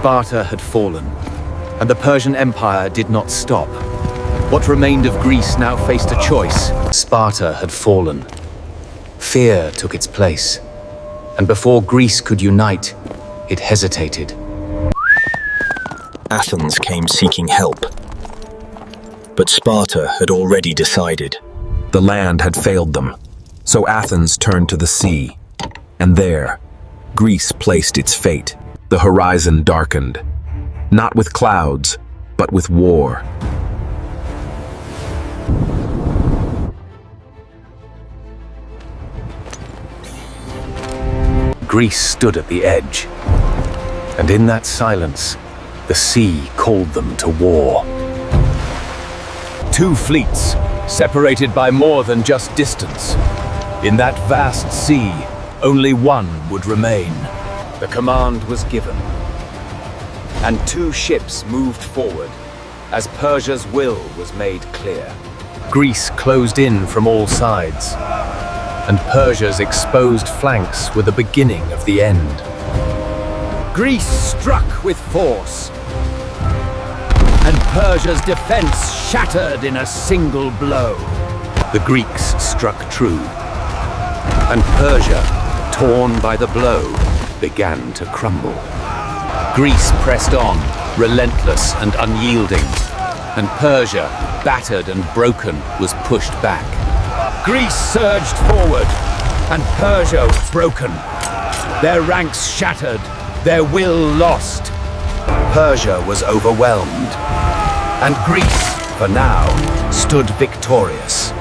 Sparta had fallen, and the Persian Empire did not stop. What remained of Greece now faced a choice. Sparta had fallen. Fear took its place, and before Greece could unite, it hesitated. Athens came seeking help. But Sparta had already decided. The land had failed them, so Athens turned to the sea. And there, Greece placed its fate. The horizon darkened, not with clouds, but with war. Greece stood at the edge, and in that silence, the sea called them to war. Two fleets, separated by more than just distance. In that vast sea, only one would remain. The command was given, and two ships moved forward as Persia's will was made clear. Greece closed in from all sides, and Persia's exposed flanks were the beginning of the end. Greece struck with force, and Persia's defense shattered in a single blow. The Greeks struck true, and Persia, torn by the blow, began to crumble. Greece pressed on, relentless and unyielding, and Persia, battered and broken, was pushed back. Greece surged forward, and Persia was broken. Their ranks shattered, their will lost. Persia was overwhelmed, and Greece, for now, stood victorious.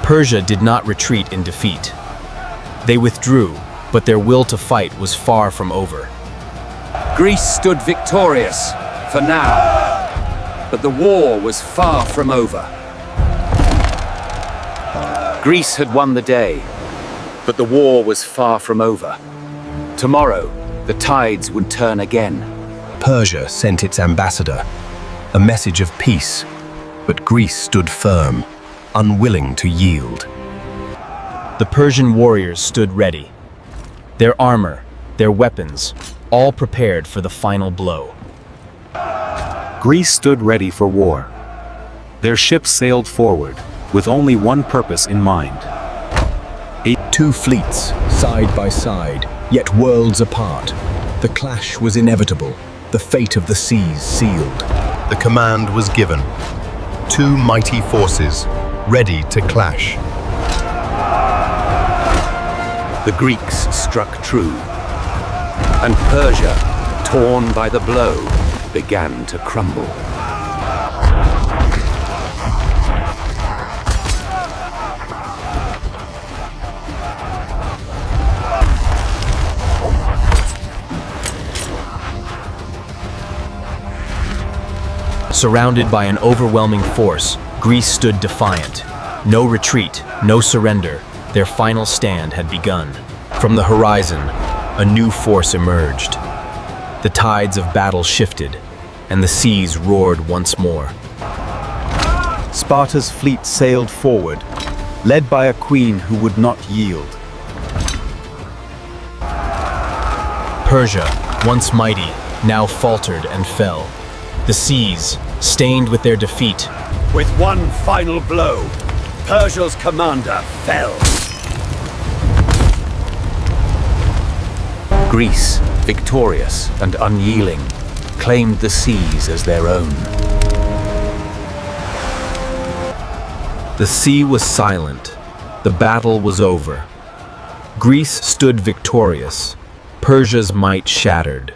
Persia did not retreat in defeat. They withdrew, but their will to fight was far from over. Greece stood victorious, for now, but the war was far from over. Greece had won the day, but the war was far from over. Tomorrow, the tides would turn again. Persia sent its ambassador, a message of peace, but Greece stood firm, unwilling to yield. The Persian warriors stood ready, their armor, their weapons, all prepared for the final blow. Greece stood ready for war. Their ships sailed forward, with only one purpose in mind. Two fleets, side by side, yet worlds apart. The clash was inevitable, the fate of the seas sealed. The command was given. Two mighty forces, ready to clash. The Greeks struck true, and Persia, torn by the blow, began to crumble. Surrounded by an overwhelming force, Greece stood defiant. No retreat, no surrender. Their final stand had begun. From the horizon, a new force emerged. The tides of battle shifted, and the seas roared once more. Sparta's fleet sailed forward, led by a queen who would not yield. Persia, once mighty, now faltered and fell. The seas, stained with their defeat. With one final blow, Persia's commander fell. Greece, victorious and unyielding, claimed the seas as their own. The sea was silent. The battle was over. Greece stood victorious. Persia's might shattered.